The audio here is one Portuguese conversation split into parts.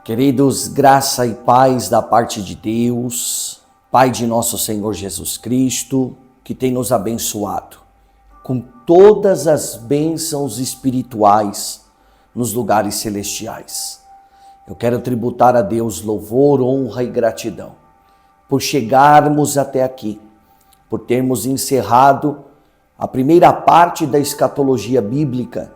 Queridos, graça e paz da parte de Deus, Pai de nosso Senhor Jesus Cristo, que tem nos abençoado com todas as bênçãos espirituais nos lugares celestiais. Eu quero tributar a Deus louvor, honra e gratidão por chegarmos até aqui, por termos encerrado a primeira parte da escatologia bíblica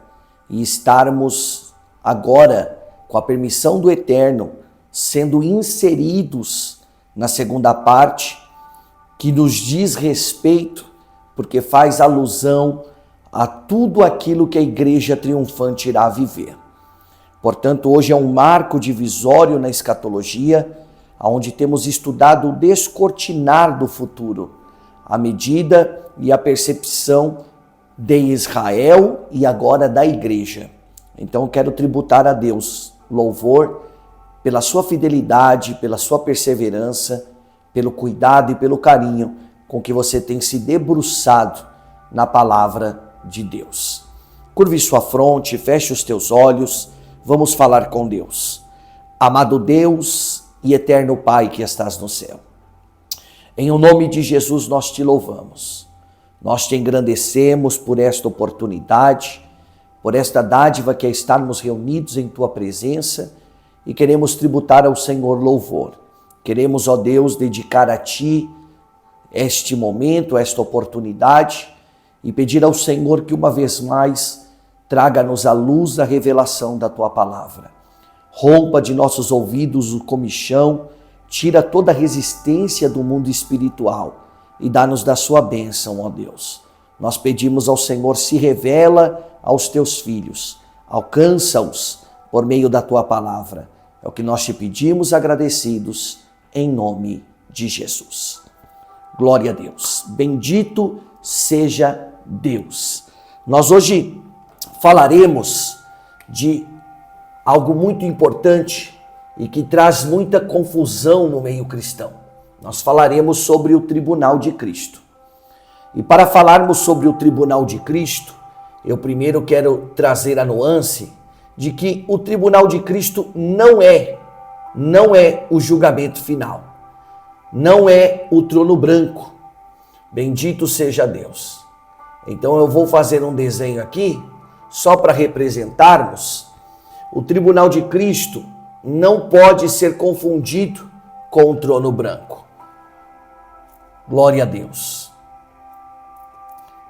e estarmos agora, com a permissão do Eterno, sendo inseridos na segunda parte, que nos diz respeito, porque faz alusão a tudo aquilo que a igreja triunfante irá viver. Portanto, hoje é um marco divisório na escatologia, onde temos estudado o descortinar do futuro, a medida e a percepção de Israel e agora da igreja. Então, eu quero tributar a Deus louvor pela sua fidelidade, pela sua perseverança, pelo cuidado e pelo carinho com que você tem se debruçado na palavra de Deus. Curve sua fronte, feche os teus olhos, vamos falar com Deus. Amado Deus e eterno Pai que estás no céu, em o nome de Jesus nós te louvamos, nós te engrandecemos por esta oportunidade, por esta dádiva que é estarmos reunidos em tua presença e queremos tributar ao Senhor louvor. Queremos, ó Deus, dedicar a ti este momento, esta oportunidade e pedir ao Senhor que uma vez mais traga-nos à luz a revelação da tua palavra. Rompa de nossos ouvidos o comichão, tira toda a resistência do mundo espiritual e dá-nos da sua bênção, ó Deus. Nós pedimos ao Senhor, se revela aos teus filhos, alcança-os por meio da tua palavra. É o que nós te pedimos agradecidos em nome de Jesus. Glória a Deus. Bendito seja Deus. Nós hoje falaremos de algo muito importante e que traz muita confusão no meio cristão. Nós falaremos sobre o tribunal de Cristo. E para falarmos sobre o tribunal de Cristo, eu primeiro quero trazer a nuance de que o tribunal de Cristo não é o julgamento final, não é o trono branco. Bendito seja Deus. Então eu vou fazer um desenho aqui, só para representarmos. O tribunal de Cristo não pode ser confundido com o trono branco. Glória a Deus.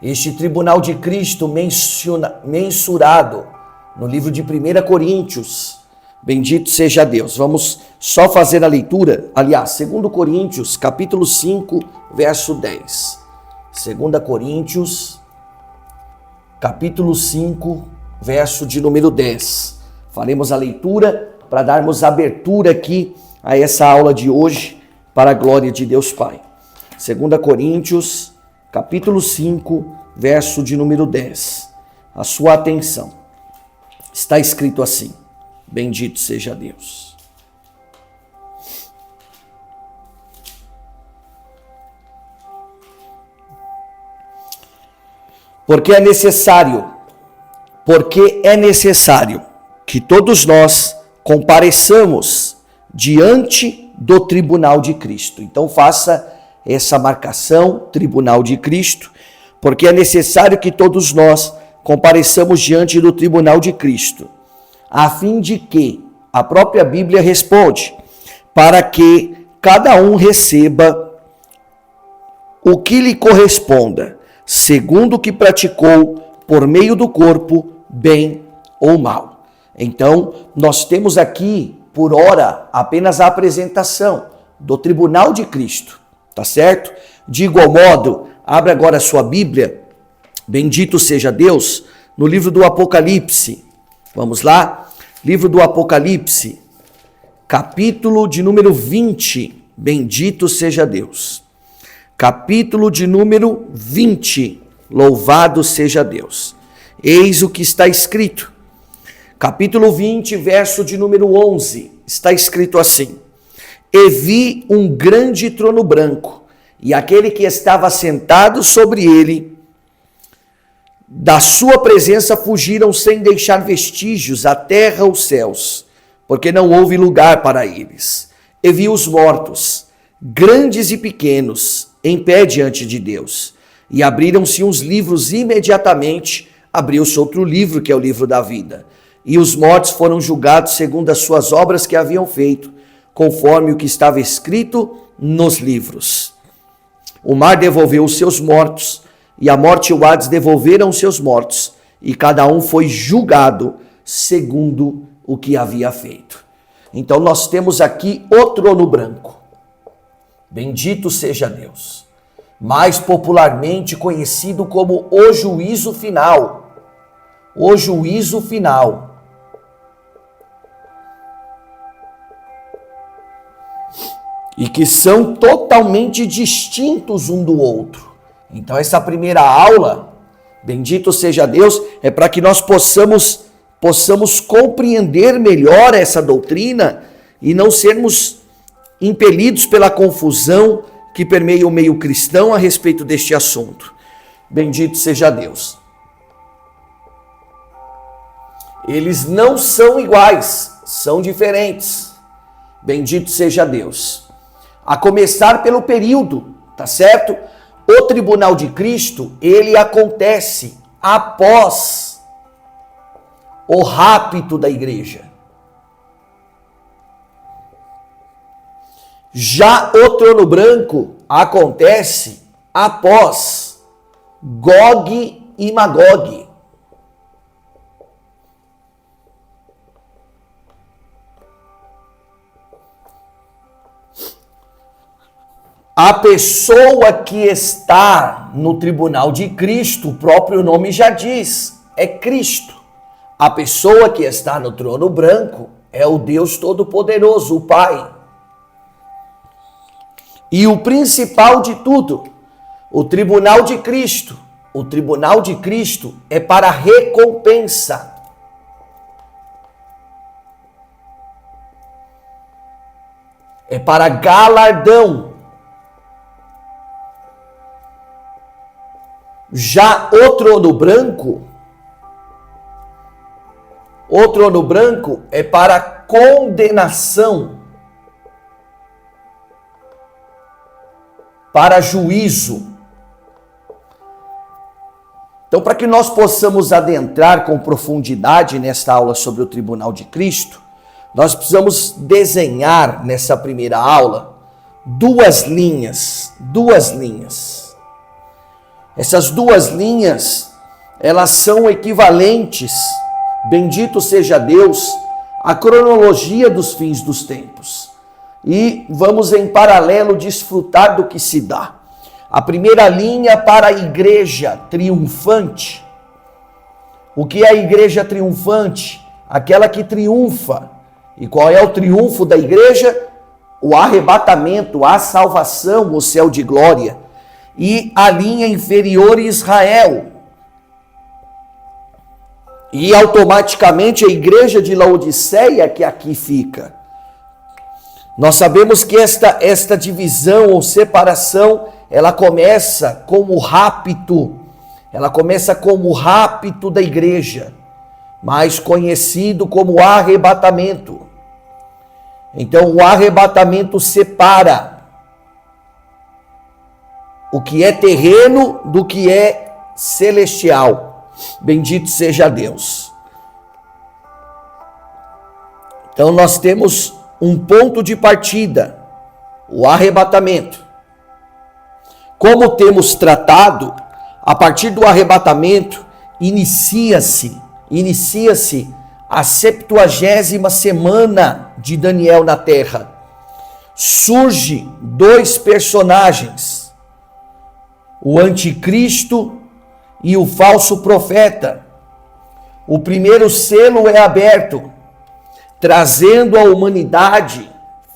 Este tribunal de Cristo mensurado no livro de 1 Coríntios, bendito seja Deus. Vamos só fazer a leitura, aliás, 2 Coríntios, capítulo 5, verso 10. 2 Coríntios, capítulo 5, verso de número 10. Faremos a leitura para darmos abertura aqui a essa aula de hoje, para a glória de Deus Pai. 2 Coríntios, capítulo 5, verso de número 10. A sua atenção. Está escrito assim: bendito seja Deus. Porque é necessário que todos nós compareçamos diante do tribunal de Cristo. Então faça essa marcação, tribunal de Cristo, porque é necessário que todos nós compareçamos diante do tribunal de Cristo, a fim de que, a própria Bíblia responde, para que cada um receba o que lhe corresponda, segundo o que praticou por meio do corpo, bem ou mal. Então, nós temos aqui, por ora, apenas a apresentação do tribunal de Cristo, tá certo? De igual modo, abra agora a sua Bíblia, bendito seja Deus, no livro do Apocalipse. Vamos lá? Livro do Apocalipse, capítulo de número 20. Bendito seja Deus. Capítulo de número 20. Louvado seja Deus. Eis o que está escrito. Capítulo 20, verso de número 11. Está escrito assim: E vi um grande trono branco, e aquele que estava sentado sobre ele, da sua presença fugiram sem deixar vestígios a terra, os céus, porque não houve lugar para eles. E vi os mortos, grandes e pequenos, em pé diante de Deus. E abriram-se uns livros imediatamente, abriu-se outro livro, que é o livro da vida. E os mortos foram julgados segundo as suas obras que haviam feito, conforme o que estava escrito nos livros. O mar devolveu os seus mortos, e a morte e o Hades devolveram os seus mortos, e cada um foi julgado segundo o que havia feito. Então nós temos aqui o trono branco. Bendito seja Deus. Mais popularmente conhecido como o juízo final. O juízo final. E que são totalmente distintos um do outro. Então essa primeira aula, bendito seja Deus, é para que nós possamos compreender melhor essa doutrina e não sermos impelidos pela confusão que permeia o meio cristão a respeito deste assunto. Bendito seja Deus. Eles não são iguais, são diferentes. Bendito seja Deus. A começar pelo período, tá certo? O tribunal de Cristo, ele acontece após o rapto da igreja. Já o trono branco acontece após Gog e Magog. A pessoa que está no tribunal de Cristo, o próprio nome já diz, é Cristo. A pessoa que está no trono branco é o Deus Todo-Poderoso, o Pai. E o principal de tudo, o tribunal de Cristo. O tribunal de Cristo é para recompensa. É para galardão. Já o trono branco é para condenação, para juízo. Então, para que nós possamos adentrar com profundidade nesta aula sobre o tribunal de Cristo, nós precisamos desenhar nessa primeira aula duas linhas. Essas duas linhas, elas são equivalentes, bendito seja Deus, à cronologia dos fins dos tempos. E vamos em paralelo desfrutar do que se dá. A primeira linha para a igreja triunfante. O que é a igreja triunfante? Aquela que triunfa. E qual é o triunfo da igreja? O arrebatamento, a salvação, o céu de glória. E a linha inferior Israel. E automaticamente a igreja de Laodiceia que aqui fica. Nós sabemos que esta divisão ou separação, ela começa como rapto. Ela começa como rapto da igreja, mais conhecido como arrebatamento. Então o arrebatamento separa o que é terreno do que é celestial. Bendito seja Deus. Então nós temos um ponto de partida, o arrebatamento. Como temos tratado, a partir do arrebatamento, inicia-se a 70ª semana de Daniel na terra. Surge dois personagens, o anticristo e o falso profeta. O primeiro selo é aberto, trazendo à humanidade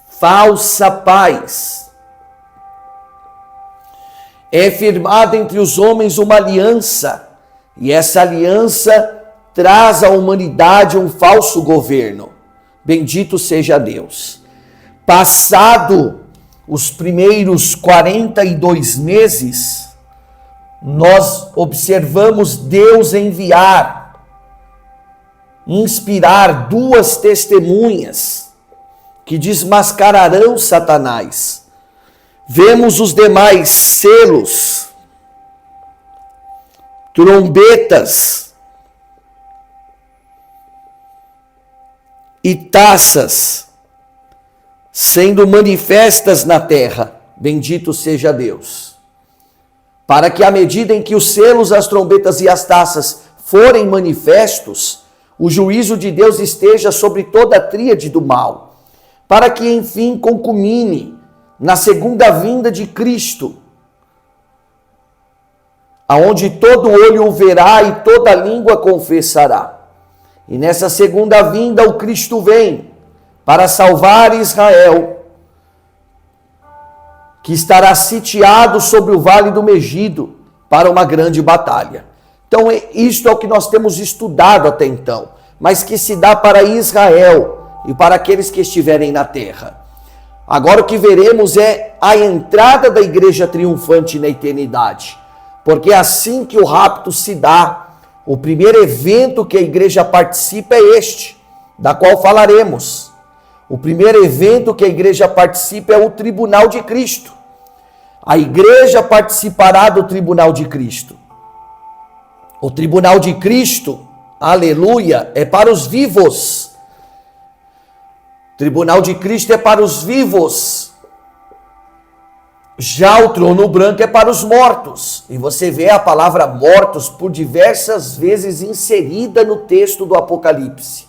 falsa paz. É firmada entre os homens uma aliança, e essa aliança traz à humanidade um falso governo. Bendito seja Deus. Passado os primeiros 42 meses, nós observamos Deus enviar inspirar 2 testemunhas que desmascararão Satanás. Vemos os demais selos, trombetas e taças sendo manifestas na terra. Bendito seja Deus. Para que à medida em que os selos, as trombetas e as taças forem manifestos, o juízo de Deus esteja sobre toda a tríade do mal, para que enfim concumine na segunda vinda de Cristo, aonde todo olho o verá e toda língua confessará. E nessa segunda vinda o Cristo vem para salvar Israel, que estará sitiado sobre o vale do Megido para uma grande batalha. Então, isto é o que nós temos estudado até então, mas que se dá para Israel e para aqueles que estiverem na terra. Agora o que veremos é a entrada da igreja triunfante na eternidade, porque é assim que o rapto se dá. O primeiro evento que a igreja participa é este, da qual falaremos. O primeiro evento que a igreja participa é o tribunal de Cristo. A igreja participará do tribunal de Cristo. O tribunal de Cristo, aleluia, é para os vivos. O tribunal de Cristo é para os vivos. Já o trono branco é para os mortos. E você vê a palavra mortos por diversas vezes inserida no texto do Apocalipse.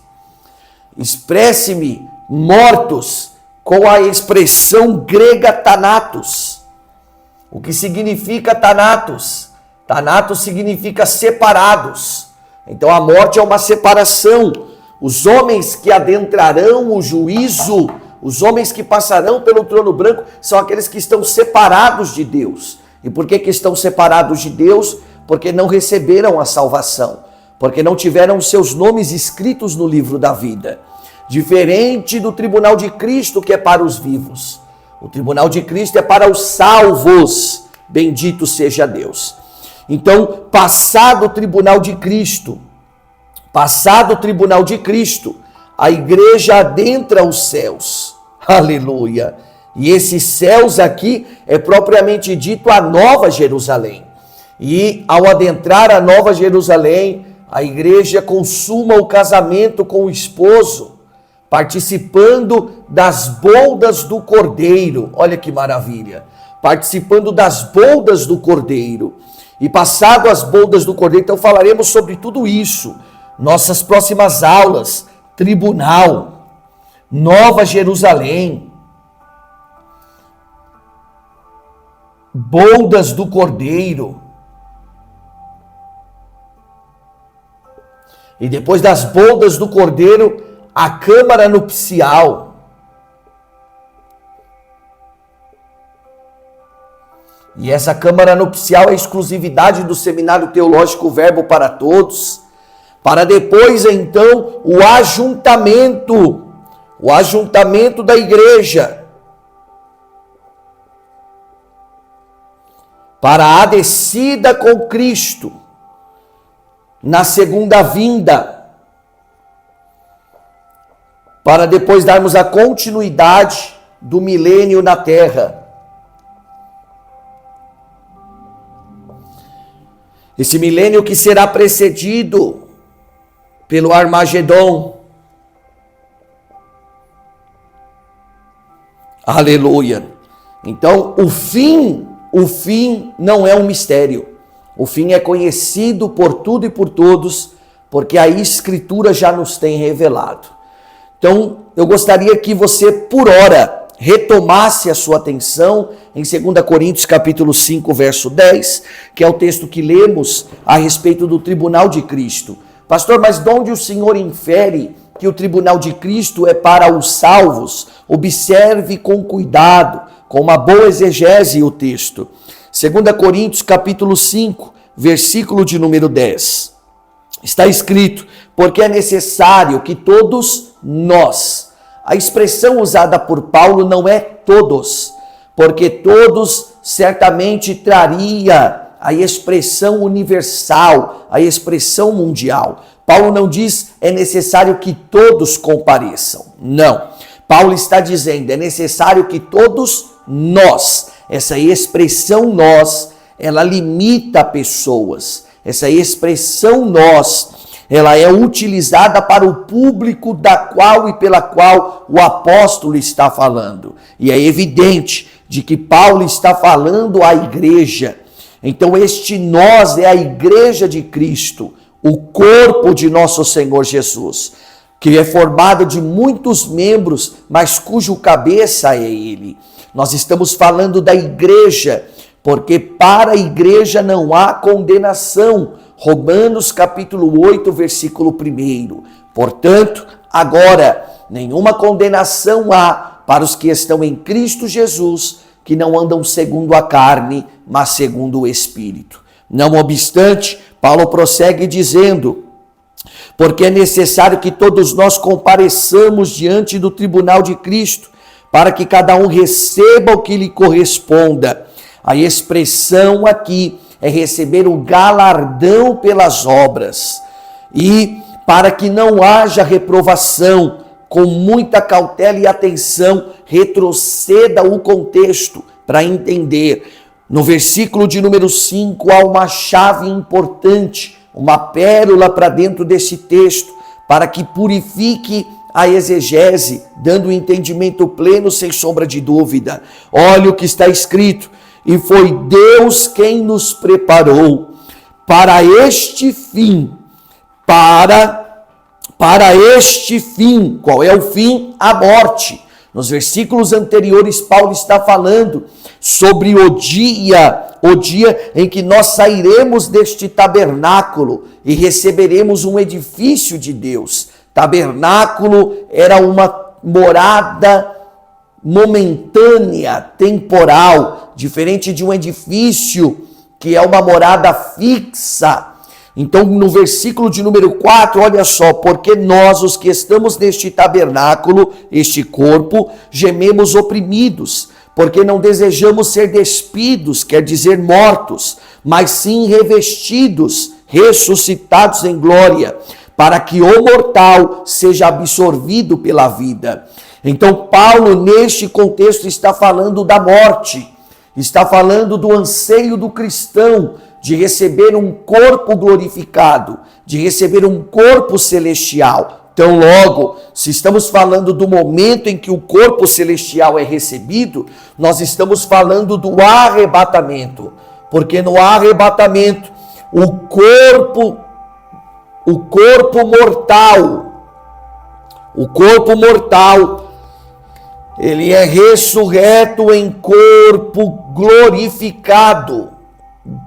Expresse-me mortos com a expressão grega thanatos. O que significa thanatos? Thanatos significa separados. Então a morte é uma separação. Os homens que adentrarão o juízo, os homens que passarão pelo trono branco, são aqueles que estão separados de Deus. E por que estão separados de Deus? Porque não receberam a salvação, porque não tiveram seus nomes escritos no livro da vida. Diferente do tribunal de Cristo, que é para os vivos. O tribunal de Cristo é para os salvos. Bendito seja Deus. Então, passado o tribunal de Cristo, a igreja adentra os céus. Aleluia. E esses céus aqui é propriamente dito a Nova Jerusalém. E ao adentrar a Nova Jerusalém, a igreja consuma o casamento com o esposo, participando das bodas do Cordeiro. Olha que maravilha. Participando das bodas do Cordeiro. E passado as bodas do Cordeiro, então falaremos sobre tudo isso. Nossas próximas aulas, tribunal, Nova Jerusalém, bodas do Cordeiro. E depois das bodas do Cordeiro, a câmara nupcial. E essa câmara nupcial é exclusividade do Seminário Teológico Verbo para Todos. Para depois, então, o ajuntamento da igreja. Para a descida com Cristo na segunda vinda. Para depois darmos a continuidade do milênio na terra. Esse milênio que será precedido pelo Armagedon. Aleluia. Então, o fim não é um mistério. O fim é conhecido por tudo e por todos, porque a Escritura já nos tem revelado. Então, eu gostaria que você, por hora, retomasse a sua atenção em 2 Coríntios capítulo 5, verso 10, que é o texto que lemos a respeito do tribunal de Cristo. Pastor, mas de onde o Senhor infere que o tribunal de Cristo é para os salvos? Observe com cuidado, com uma boa exegese o texto. 2 Coríntios capítulo 5, versículo de número 10. Está escrito, porque é necessário que todos nós... A expressão usada por Paulo não é todos, porque todos certamente traria a expressão universal, a expressão mundial. Paulo não diz é necessário que todos compareçam. Não. Paulo está dizendo é necessário que todos nós. Essa expressão nós, ela limita pessoas. Essa expressão nós, ela é utilizada para o público da qual e pela qual o apóstolo está falando. E é evidente de que Paulo está falando à igreja. Então este nós é a igreja de Cristo, o corpo de nosso Senhor Jesus, que é formado de muitos membros, mas cujo cabeça é ele. Nós estamos falando da igreja, porque para a igreja não há condenação. Romanos capítulo 8, versículo 1. Portanto, agora, nenhuma condenação há para os que estão em Cristo Jesus, que não andam segundo a carne, mas segundo o Espírito. Não obstante, Paulo prossegue dizendo, porque é necessário que todos nós compareçamos diante do tribunal de Cristo, para que cada um receba o que lhe corresponda. A expressão aqui é receber o galardão pelas obras. E para que não haja reprovação, com muita cautela e atenção, retroceda o contexto para entender. No versículo de número 5 há uma chave importante, uma pérola para dentro desse texto, para que purifique a exegese, dando um entendimento pleno sem sombra de dúvida. Olha o que está escrito. E foi Deus quem nos preparou para este fim, para este fim. Qual é o fim? A morte. Nos versículos anteriores, Paulo está falando sobre o dia em que nós sairemos deste tabernáculo e receberemos um edifício de Deus. Tabernáculo era uma morada momentânea, temporal, diferente de um edifício que é uma morada fixa. Então, no versículo de número 4, olha só, porque nós, os que estamos neste tabernáculo, este corpo, gememos oprimidos, porque não desejamos ser despidos, quer dizer mortos, mas sim revestidos, ressuscitados em glória, para que o mortal seja absorvido pela vida. Então, Paulo, neste contexto, está falando da morte, está falando do anseio do cristão, de receber um corpo glorificado, de receber um corpo celestial. Então, logo, se estamos falando do momento em que o corpo celestial é recebido, nós estamos falando do arrebatamento. Porque no arrebatamento, o corpo mortal, ele é ressurreto em corpo glorificado.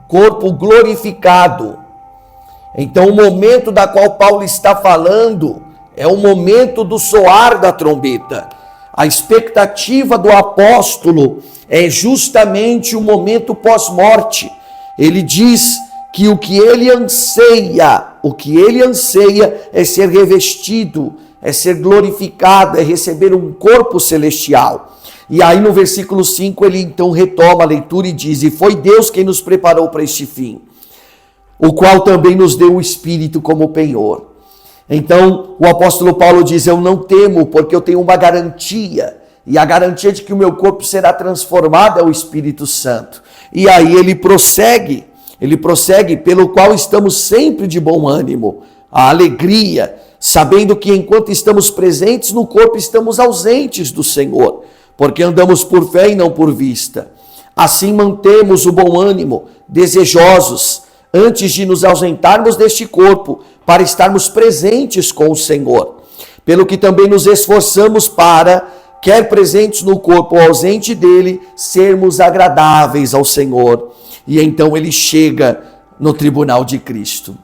Corpo glorificado. Então, o momento da qual Paulo está falando é o momento do soar da trombeta. A expectativa do apóstolo é justamente o momento pós-morte. Ele diz que o que ele anseia é ser revestido, é ser glorificado, é receber um corpo celestial. E aí no versículo 5 ele então retoma a leitura e diz, e foi Deus quem nos preparou para este fim, o qual também nos deu o Espírito como penhor. Então o apóstolo Paulo diz, eu não temo porque eu tenho uma garantia, e a garantia de que o meu corpo será transformado é o Espírito Santo. E aí ele prossegue, pelo qual estamos sempre de bom ânimo, a alegria, sabendo que enquanto estamos presentes no corpo, estamos ausentes do Senhor, porque andamos por fé e não por vista. Assim mantemos o bom ânimo, desejosos, antes de nos ausentarmos deste corpo, para estarmos presentes com o Senhor. Pelo que também nos esforçamos para, quer presentes no corpo ou ausente dele, sermos agradáveis ao Senhor. E então ele chega no tribunal de Cristo.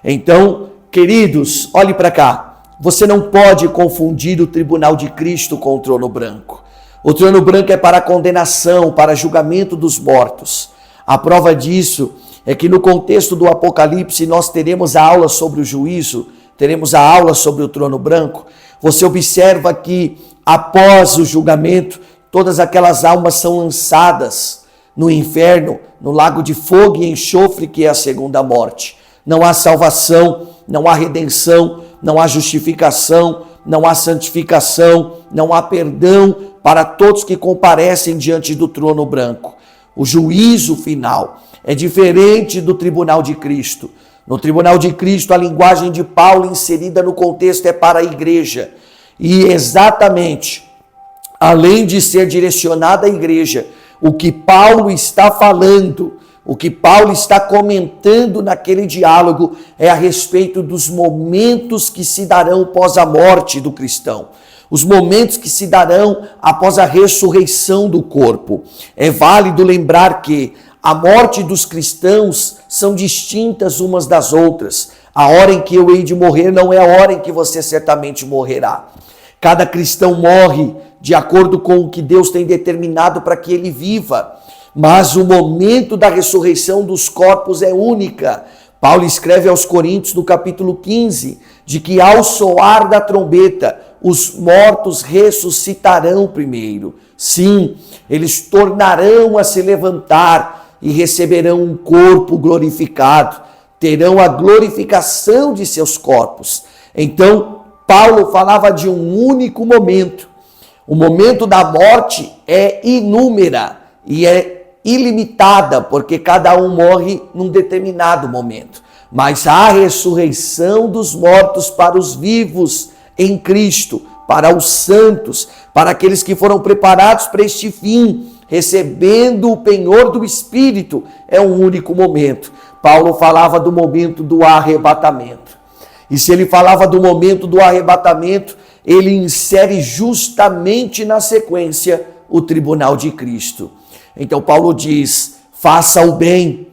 Então, queridos, olhe para cá. Você não pode confundir o tribunal de Cristo com o trono branco. O trono branco é para condenação, para julgamento dos mortos. A prova disso é que no contexto do Apocalipse nós teremos a aula sobre o juízo, teremos a aula sobre o trono branco. Você observa que após o julgamento, todas aquelas almas são lançadas no inferno, no lago de fogo e enxofre, que é a segunda morte. Não há salvação não há redenção, não há justificação, não há santificação, não há perdão para todos que comparecem diante do trono branco. O juízo final é diferente do tribunal de Cristo. No tribunal de Cristo, a linguagem de Paulo inserida no contexto é para a igreja. E exatamente, além de ser direcionada à igreja, o que Paulo está falando, o que Paulo está comentando naquele diálogo é a respeito dos momentos que se darão após a morte do cristão. Os momentos que se darão após a ressurreição do corpo. É válido lembrar que a morte dos cristãos são distintas umas das outras. A hora em que eu hei de morrer não é a hora em que você certamente morrerá. Cada cristão morre de acordo com o que Deus tem determinado para que ele viva. Mas o momento da ressurreição dos corpos é única. Paulo escreve aos Coríntios, no capítulo 15, de que ao soar da trombeta, os mortos ressuscitarão primeiro. Sim, eles tornarão a se levantar e receberão um corpo glorificado. Terão a glorificação de seus corpos. Então, Paulo falava de um único momento. O momento da morte é inúmera e é ilimitada, porque cada um morre num determinado momento. Mas a ressurreição dos mortos para os vivos em Cristo, para os santos, para aqueles que foram preparados para este fim, recebendo o penhor do Espírito, é um único momento. Paulo falava do momento do arrebatamento. E se ele falava do momento do arrebatamento, ele insere justamente na sequência o tribunal de Cristo. Então Paulo diz, faça o bem,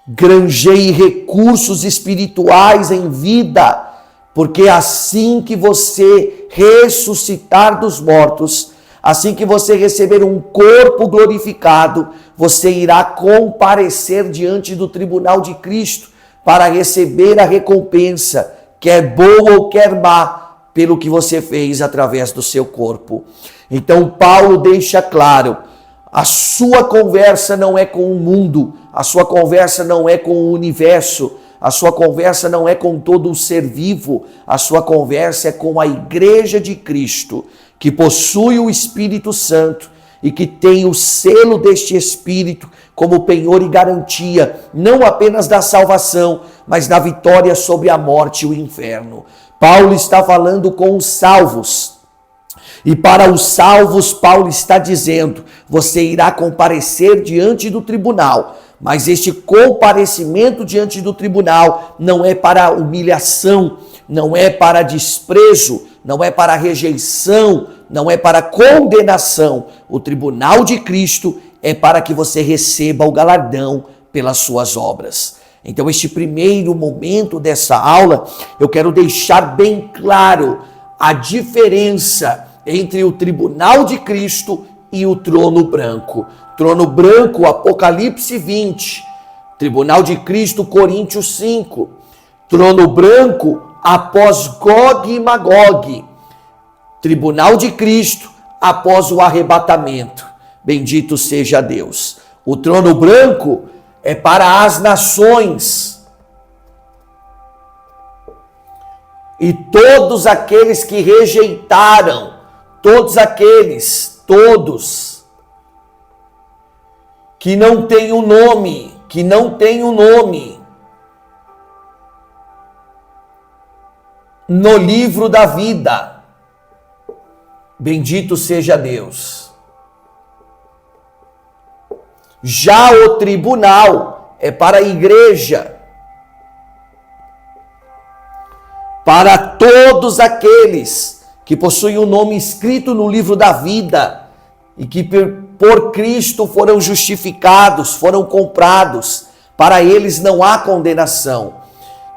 granjeie recursos espirituais em vida, porque assim que você ressuscitar dos mortos, assim que você receber um corpo glorificado, você irá comparecer diante do tribunal de Cristo para receber a recompensa, quer boa ou quer má, pelo que você fez através do seu corpo. Então Paulo deixa claro, a sua conversa não é com o mundo, a sua conversa não é com o universo, a sua conversa não é com todo o ser vivo, a sua conversa é com a igreja de Cristo, que possui o Espírito Santo e que tem o selo deste Espírito como penhor e garantia, não apenas da salvação, mas da vitória sobre a morte e o inferno. Paulo está falando com os salvos. E para os salvos, Paulo está dizendo, você irá comparecer diante do tribunal, mas este comparecimento diante do tribunal não é para humilhação, não é para desprezo, não é para rejeição, não é para condenação. O tribunal de Cristo é para que você receba o galardão pelas suas obras. Então, este primeiro momento dessa aula, eu quero deixar bem claro a diferença entre o tribunal de Cristo e o trono branco. Trono branco, Apocalipse 20. Tribunal de Cristo, Coríntios 5. Trono branco, após Gog e Magog. Tribunal de Cristo, após o arrebatamento. Bendito seja Deus. O trono branco é para as nações. E todos aqueles que rejeitaram, todos que não têm um nome, no livro da vida. Bendito seja Deus. Já o tribunal é para a igreja, para todos aqueles que possuem o nome escrito no livro da vida e que por Cristo foram justificados, foram comprados. Para eles não há condenação.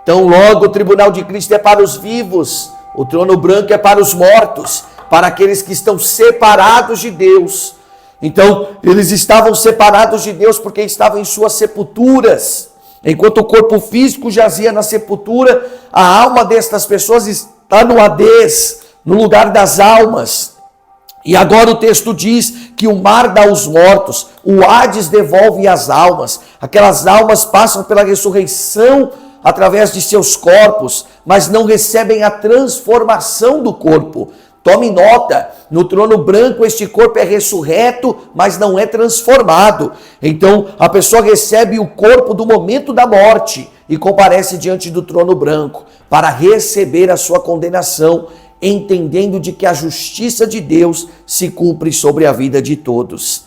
Então logo o tribunal de Cristo é para os vivos, o trono branco é para os mortos, para aqueles que estão separados de Deus. Então eles estavam separados de Deus porque estavam em suas sepulturas. Enquanto o corpo físico jazia na sepultura, a alma destas pessoas está no Hades, no lugar das almas. E agora o texto diz que o mar dá os mortos, o Hades devolve as almas. Aquelas almas passam pela ressurreição através de seus corpos, mas não recebem a transformação do corpo. Tome nota, no trono branco este corpo é ressurreto, mas não é transformado. Então a pessoa recebe o corpo do momento da morte e comparece diante do trono branco para receber a sua condenação, entendendo de que a justiça de Deus se cumpre sobre a vida de todos.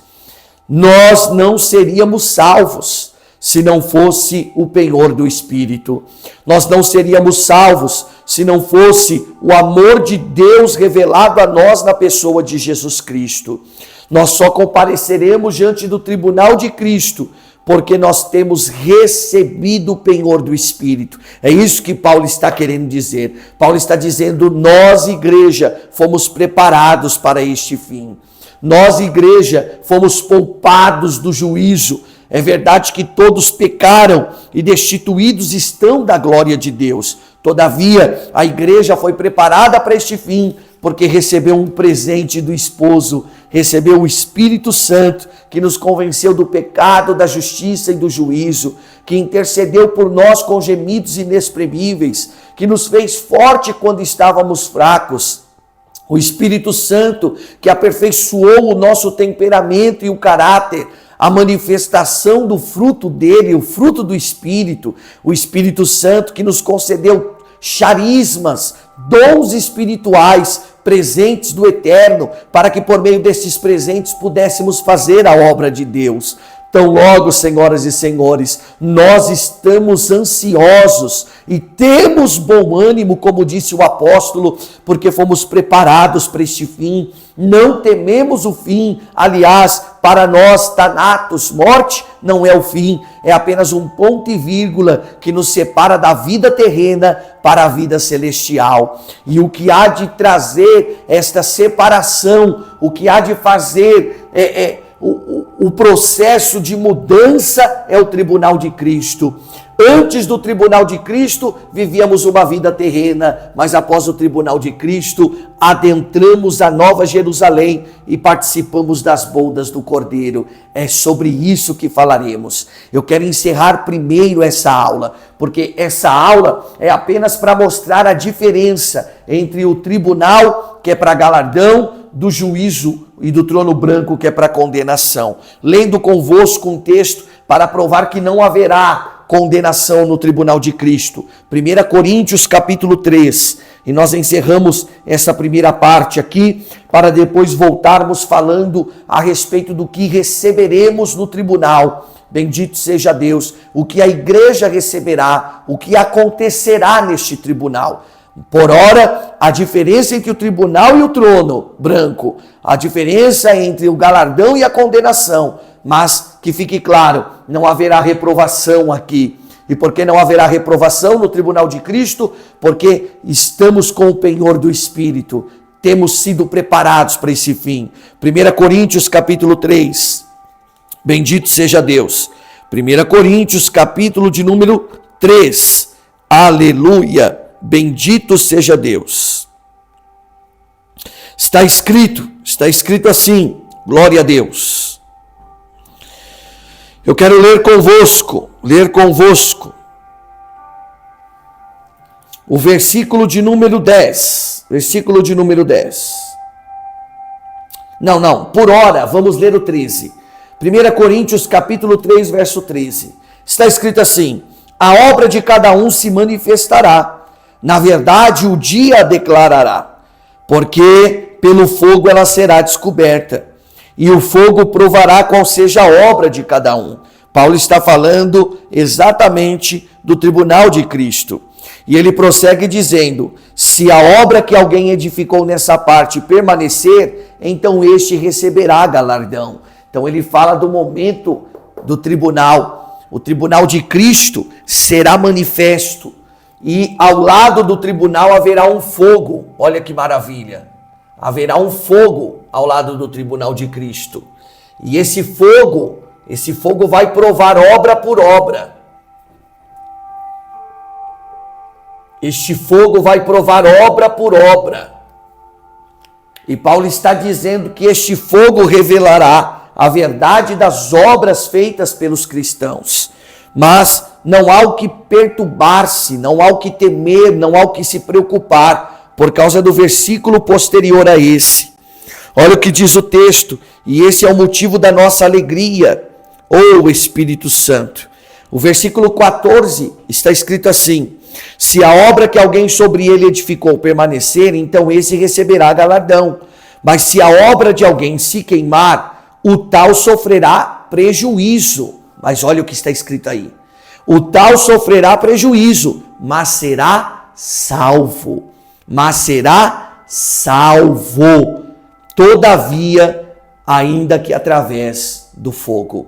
Nós não seríamos salvos se não fosse o penhor do Espírito. Nós não seríamos salvos se não fosse o amor de Deus revelado a nós na pessoa de Jesus Cristo. Nós só compareceremos diante do tribunal de Cristo porque nós temos recebido o penhor do Espírito. É isso que Paulo está querendo dizer. Paulo está dizendo, nós, igreja, fomos preparados para este fim. Nós, igreja, fomos poupados do juízo. É verdade que todos pecaram e destituídos estão da glória de Deus. Todavia, a igreja foi preparada para este fim, porque recebeu um presente do esposo, recebeu o Espírito Santo, que nos convenceu do pecado, da justiça e do juízo, que intercedeu por nós com gemidos inexprimíveis, que nos fez forte quando estávamos fracos. O Espírito Santo, que aperfeiçoou o nosso temperamento e o caráter, a manifestação do fruto dele, o fruto do Espírito, o Espírito Santo que nos concedeu charismas, dons espirituais, presentes do eterno, para que por meio desses presentes pudéssemos fazer a obra de Deus. Tão logo, senhoras e senhores, nós estamos ansiosos e temos bom ânimo, como disse o apóstolo, porque fomos preparados para este fim. Não tememos o fim. Aliás, para nós, Thanatos, morte, não é o fim, é apenas um ponto e vírgula que nos separa da vida terrena para a vida celestial. E o que há de trazer esta separação, o que há de fazer o processo de mudança é o tribunal de Cristo. Antes do tribunal de Cristo, vivíamos uma vida terrena, mas após o tribunal de Cristo, adentramos a Nova Jerusalém e participamos das bodas do Cordeiro. É sobre isso que falaremos. Eu quero encerrar primeiro essa aula, porque essa aula é apenas para mostrar a diferença entre o tribunal, que é para galardão, do juízo e do trono branco, que é para condenação. Lendo convosco um texto para provar que não haverá condenação no tribunal de Cristo. 1 Coríntios capítulo 3. E nós encerramos essa primeira parte aqui, para depois voltarmos falando a respeito do que receberemos no tribunal. Bendito seja Deus, o que a igreja receberá, o que acontecerá neste tribunal. Por ora, a diferença entre o tribunal e o trono branco, a diferença entre o galardão e a condenação, mas que fique claro, não haverá reprovação aqui. E por que não haverá reprovação no tribunal de Cristo? Porque estamos com o penhor do Espírito, temos sido preparados para esse fim. 1 Coríntios capítulo 3, bendito seja Deus. 1 Coríntios capítulo de número 3, aleluia. Bendito seja Deus. Está escrito assim, glória a Deus. Eu quero ler convosco o versículo de número 10. Não, por hora, vamos ler o 13. 1 Coríntios capítulo 3, verso 13. Está escrito assim, a obra de cada um se manifestará. Na verdade, o dia a declarará, porque pelo fogo ela será descoberta, e o fogo provará qual seja a obra de cada um. Paulo está falando exatamente do tribunal de Cristo. E ele prossegue dizendo, se a obra que alguém edificou nessa parte permanecer, então este receberá galardão. Então ele fala do momento do tribunal. O tribunal de Cristo será manifesto. E ao lado do tribunal haverá um fogo. Olha que maravilha. Haverá um fogo ao lado do tribunal de Cristo. E esse fogo vai provar obra por obra. Este fogo vai provar obra por obra. E Paulo está dizendo que este fogo revelará a verdade das obras feitas pelos cristãos. Mas não há o que perturbar-se, não há o que temer, não há o que se preocupar, por causa do versículo posterior a esse. Olha o que diz o texto, e esse é o motivo da nossa alegria, ô Espírito Santo. O versículo 14 está escrito assim: se a obra que alguém sobre ele edificou permanecer, então esse receberá galardão. Mas se a obra de alguém se queimar, o tal sofrerá prejuízo. Mas olha o que está escrito aí. O tal sofrerá prejuízo, mas será salvo. Mas será salvo. Todavia, ainda que através do fogo.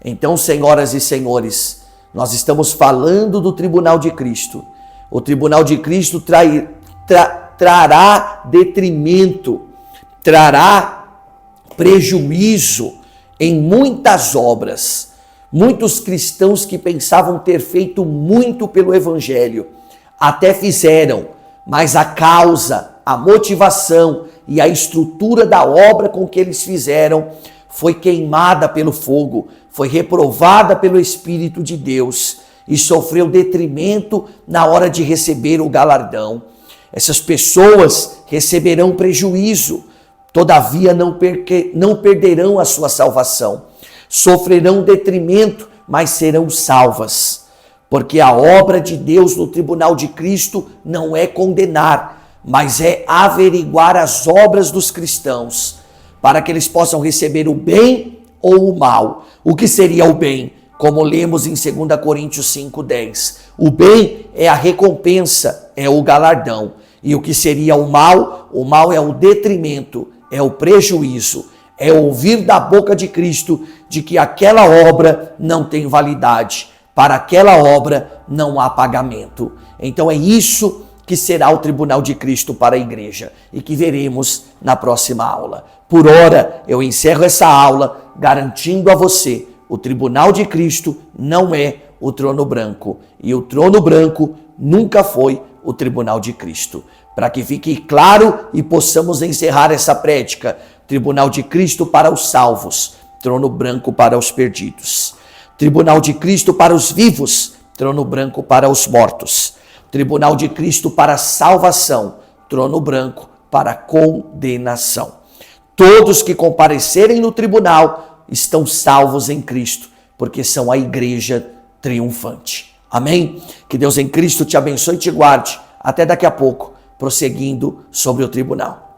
Então, senhoras e senhores, nós estamos falando do tribunal de Cristo. O tribunal de Cristo trará detrimento, trará prejuízo em muitas obras. Muitos cristãos que pensavam ter feito muito pelo Evangelho, até fizeram, mas a causa, a motivação e a estrutura da obra com que eles fizeram foi queimada pelo fogo, foi reprovada pelo Espírito de Deus e sofreu detrimento na hora de receber o galardão. Essas pessoas receberão prejuízo, todavia não perderão a sua salvação. Sofrerão detrimento, mas serão salvas. Porque a obra de Deus no tribunal de Cristo não é condenar, mas é averiguar as obras dos cristãos, para que eles possam receber o bem ou o mal. O que seria o bem? Como lemos em 2 Coríntios 5:10. O bem é a recompensa, é o galardão. E o que seria o mal? O mal é o detrimento, é o prejuízo. É ouvir da boca de Cristo de que aquela obra não tem validade. Para aquela obra não há pagamento. Então é isso que será o tribunal de Cristo para a igreja e que veremos na próxima aula. Por ora, eu encerro essa aula garantindo a você: o tribunal de Cristo não é o trono branco e o trono branco nunca foi o tribunal de Cristo. Para que fique claro e possamos encerrar essa prédica: tribunal de Cristo para os salvos, trono branco para os perdidos. Tribunal de Cristo para os vivos, trono branco para os mortos. Tribunal de Cristo para a salvação, trono branco para a condenação. Todos que comparecerem no tribunal estão salvos em Cristo, porque são a igreja triunfante. Amém? Que Deus em Cristo te abençoe e te guarde. Até daqui a pouco, prosseguindo sobre o tribunal.